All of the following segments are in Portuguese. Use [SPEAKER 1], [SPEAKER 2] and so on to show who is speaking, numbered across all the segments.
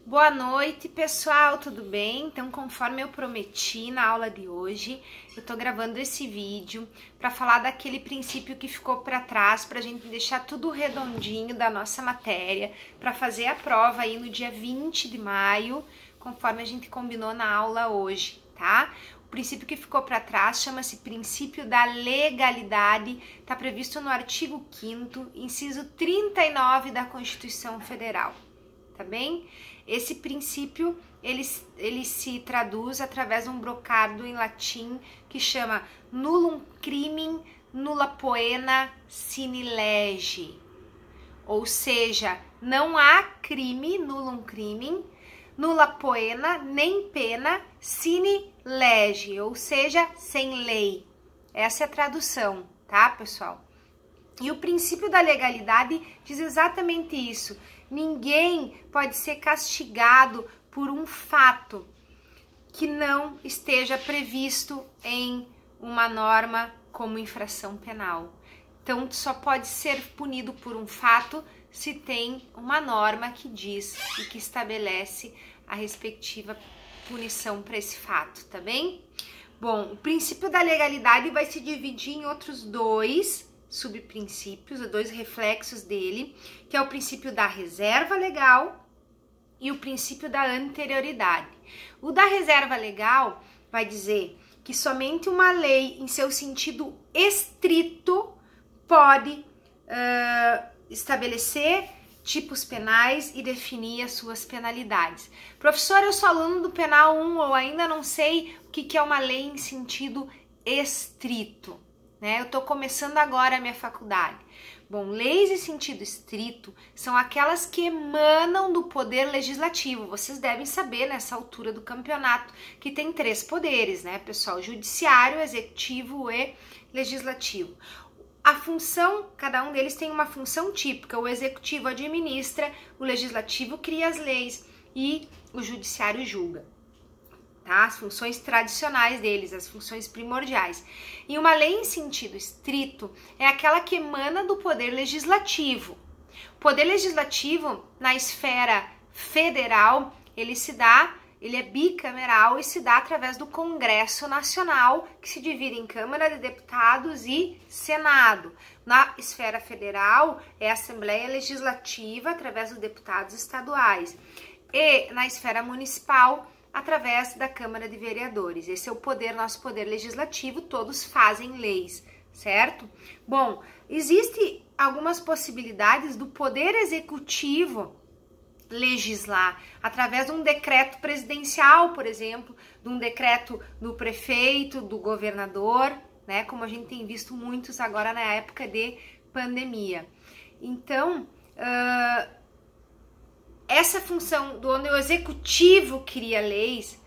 [SPEAKER 1] Boa noite, pessoal, tudo bem? Então, conforme eu prometi na aula de hoje, eu tô gravando esse vídeo para falar daquele princípio que ficou para trás, para a gente deixar tudo redondinho da nossa matéria, para fazer a prova aí no dia 20 de maio, conforme a gente combinou na aula hoje, tá? O princípio que ficou para trás chama-se princípio da legalidade, está previsto no artigo 5º, inciso 39 da Constituição Federal, tá bem? Esse princípio, ele se traduz através de um brocado em latim que chama nullum crimen, nulla poena sine lege. Ou seja, não há crime, nullum crimen, nulla poena, nem pena, sine lege, ou seja, sem lei. Essa é a tradução, tá, pessoal? E o princípio da legalidade diz exatamente isso. Ninguém pode ser castigado por um fato que não esteja previsto em uma norma como infração penal. Então, só pode ser punido por um fato se tem uma norma que diz e que estabelece a respectiva punição para esse fato, tá bem? Bom, o princípio da legalidade vai se dividir em outros dois subprincípios, dois reflexos dele, que é o princípio da reserva legal e o princípio da anterioridade. O da reserva legal vai dizer que somente uma lei em seu sentido estrito pode estabelecer tipos penais e definir as suas penalidades. Professor, eu sou aluno do Penal 1 ou ainda não sei o que é uma lei em sentido estrito. Eu estou começando agora a minha faculdade. Bom, leis em sentido estrito são aquelas que emanam do poder legislativo. Vocês devem saber nessa altura do campeonato que tem 3 poderes, né, pessoal? Judiciário, executivo e legislativo. A função, cada um deles tem uma função típica. O executivo administra, o legislativo cria as leis e o judiciário julga. Tá? As funções tradicionais deles, as funções primordiais. E uma lei em sentido estrito é aquela que emana do poder legislativo. O poder legislativo, na esfera federal, ele é bicameral e se dá através do Congresso Nacional, que se divide em Câmara de Deputados e Senado. Na esfera federal, é a Assembleia Legislativa, através dos deputados estaduais. E na esfera municipal, através da Câmara de Vereadores. Esse é o poder, nosso poder legislativo, todos fazem leis, certo? Bom, existem algumas possibilidades do poder executivo legislar através de um decreto presidencial, por exemplo, de um decreto do prefeito, do governador, né? Como a gente tem visto muitos agora na época de pandemia. Então, essa função do onde o executivo cria leis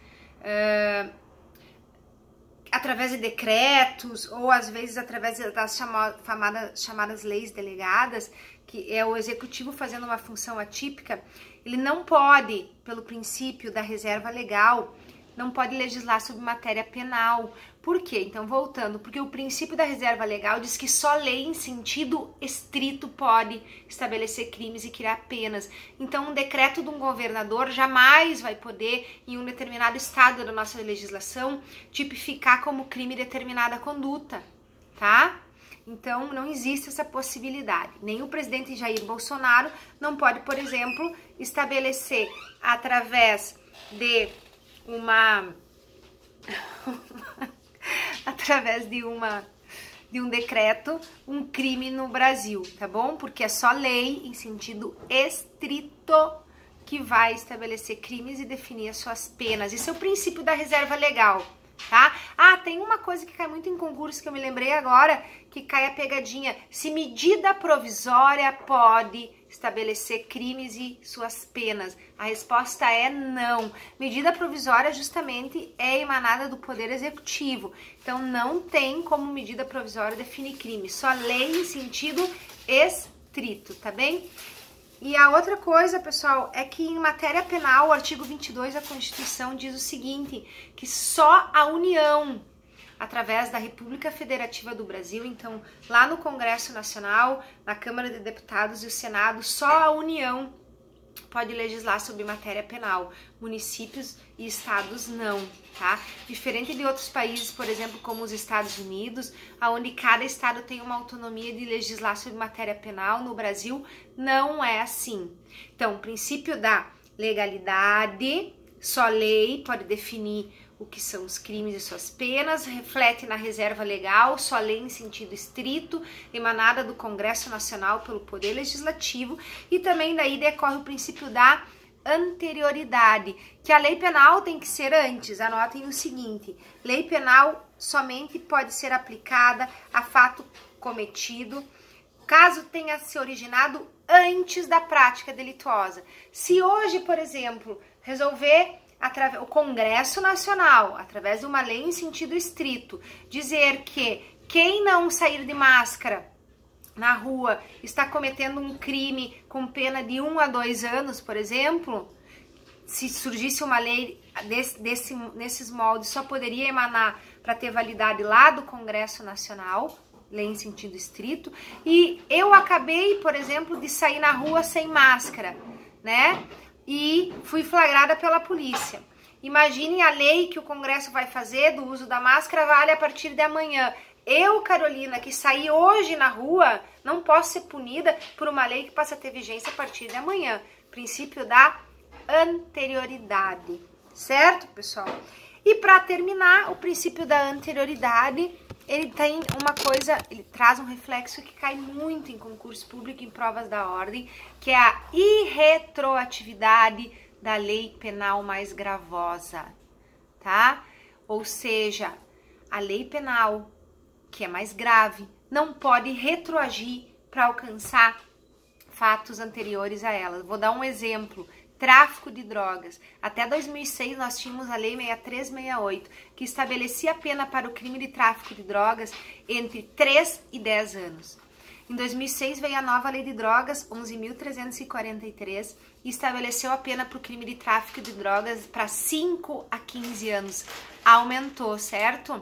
[SPEAKER 1] através de decretos ou às vezes através das chamadas leis delegadas, que é o executivo fazendo uma função atípica, ele não pode, pelo princípio da reserva legal, não pode legislar sobre matéria penal. Por quê? Então, voltando, porque o princípio da reserva legal diz que só lei em sentido estrito pode estabelecer crimes e criar penas. Então, um decreto de um governador jamais vai poder, em um determinado estado da nossa legislação, tipificar como crime determinada conduta, tá? Então, não existe essa possibilidade. Nem o presidente Jair Bolsonaro não pode, por exemplo, estabelecer através de um decreto, um crime no Brasil, tá bom? Porque é só lei em sentido estrito que vai estabelecer crimes e definir as suas penas. Esse é o princípio da reserva legal, tá? Ah, tem uma coisa que cai muito em concurso que eu me lembrei agora, que cai a pegadinha. Se medida provisória pode estabelecer crimes e suas penas? A resposta é não. Medida provisória justamente é emanada do Poder Executivo. Então não tem como medida provisória definir crime. Só lei em sentido estrito, tá bem? E a outra coisa, pessoal, é que em matéria penal, o artigo 22 da Constituição diz o seguinte, que só a União, através da República Federativa do Brasil, então lá no Congresso Nacional, na Câmara de Deputados e o Senado, só a União pode legislar sobre matéria penal, municípios e estados não, tá? Diferente de outros países, por exemplo, como os Estados Unidos, onde cada estado tem uma autonomia de legislar sobre matéria penal, no Brasil não é assim. Então, o princípio da legalidade, só lei pode definir o que são os crimes e suas penas, reflete na reserva legal, só lei em sentido estrito, emanada do Congresso Nacional pelo Poder Legislativo, e também daí decorre o princípio da anterioridade, que a lei penal tem que ser antes. Anotem o seguinte: lei penal somente pode ser aplicada a fato cometido caso tenha se originado antes da prática delituosa. Se hoje, por exemplo, resolver o Congresso Nacional, através de uma lei em sentido estrito, dizer que quem não sair de máscara na rua está cometendo um crime com pena de 1 a 2 anos, por exemplo, se surgisse uma lei nesses moldes, só poderia emanar para ter validade lá do Congresso Nacional, lei em sentido estrito, e eu acabei, por exemplo, de sair na rua sem máscara, né? E fui flagrada pela polícia. Imaginem a lei que o Congresso vai fazer do uso da máscara vale a partir de amanhã. Eu, Carolina, que saí hoje na rua, não posso ser punida por uma lei que passa a ter vigência a partir de amanhã. Princípio da anterioridade, certo, pessoal? E para terminar, o princípio da anterioridade, ele tem uma coisa, ele traz um reflexo que cai muito em concurso público, em provas da ordem, que é a irretroatividade da lei penal mais gravosa, tá? Ou seja, a lei penal, que é mais grave, não pode retroagir para alcançar fatos anteriores a ela. Vou dar um exemplo: tráfico de drogas. Até 2006 nós tínhamos a lei 6368, que estabelecia a pena para o crime de tráfico de drogas entre 3 e 10 anos. Em 2006 veio a nova lei de drogas, 11.343, e estabeleceu a pena para o crime de tráfico de drogas para 5 a 15 anos. Aumentou, certo?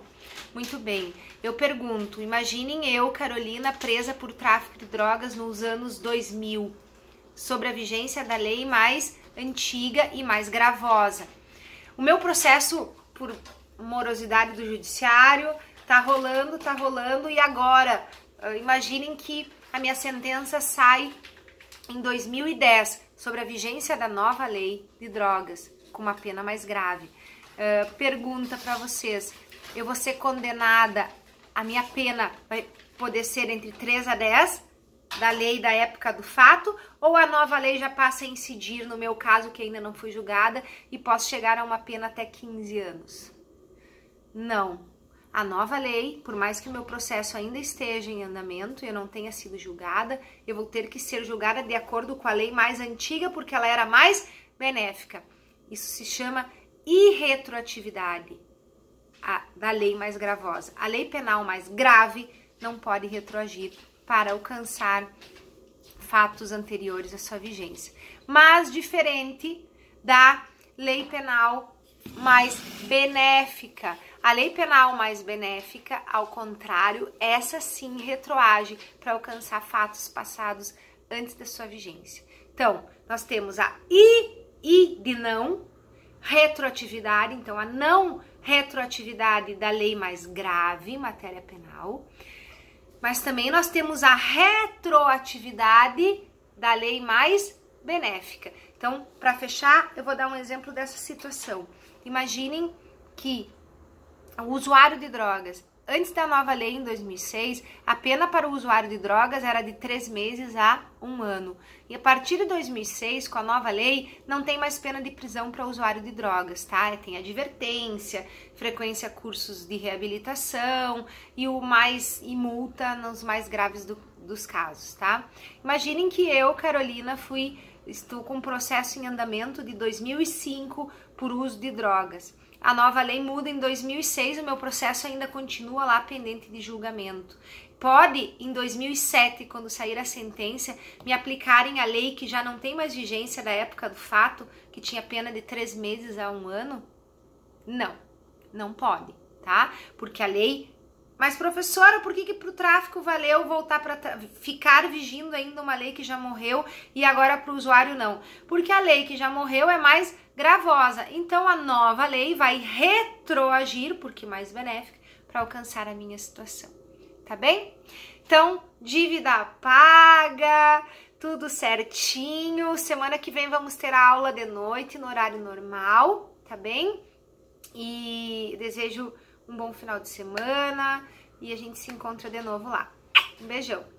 [SPEAKER 1] Muito bem. Eu pergunto, imaginem eu, Carolina, presa por tráfico de drogas nos anos 2000, sobre a vigência da lei mais antiga e mais gravosa. O meu processo por morosidade do judiciário tá rolando, e agora, imaginem que a minha sentença sai em 2010, sobre a vigência da nova lei de drogas, com uma pena mais grave. Pergunta para vocês, eu vou ser condenada, a minha pena vai poder ser entre 3 a 10 da lei da época do fato, ou a nova lei já passa a incidir no meu caso, que ainda não fui julgada, e posso chegar a uma pena até 15 anos? Não. A nova lei, por mais que o meu processo ainda esteja em andamento e eu não tenha sido julgada, eu vou ter que ser julgada de acordo com a lei mais antiga, porque ela era mais benéfica. Isso se chama irretroatividade da lei mais gravosa. A lei penal mais grave não pode retroagir para alcançar fatos anteriores à sua vigência. Mas diferente da lei penal mais benéfica. A lei penal mais benéfica, ao contrário, essa sim retroage para alcançar fatos passados antes da sua vigência. Então, nós temos a de não retroatividade, então a não retroatividade da lei mais grave, matéria penal, mas também nós temos a retroatividade da lei mais benéfica. Então, para fechar, eu vou dar um exemplo dessa situação. Imaginem que o usuário de drogas, antes da nova lei em 2006, a pena para o usuário de drogas era de 3 meses a 1 ano. E a partir de 2006, com a nova lei, não tem mais pena de prisão para o usuário de drogas, tá? Tem advertência, frequência a cursos de reabilitação e multa nos mais graves dos casos, tá? Imaginem que eu, Carolina, estou com um processo em andamento de 2005 por uso de drogas. A nova lei muda em 2006, o meu processo ainda continua lá pendente de julgamento. Pode, em 2007, quando sair a sentença, me aplicarem a lei que já não tem mais vigência da época do fato, que tinha pena de 3 meses a 1 ano? Não, não pode, tá? Porque a lei Mas, professora, por que para o tráfico valeu voltar para ficar vigindo ainda uma lei que já morreu e agora para o usuário não? Porque a lei que já morreu é mais gravosa. Então, a nova lei vai retroagir, porque mais benéfica, para alcançar a minha situação. Tá bem? Então, dívida paga, tudo certinho. Semana que vem vamos ter a aula de noite no horário normal, tá bem? E desejo um bom final de semana e a gente se encontra de novo lá. Um beijão!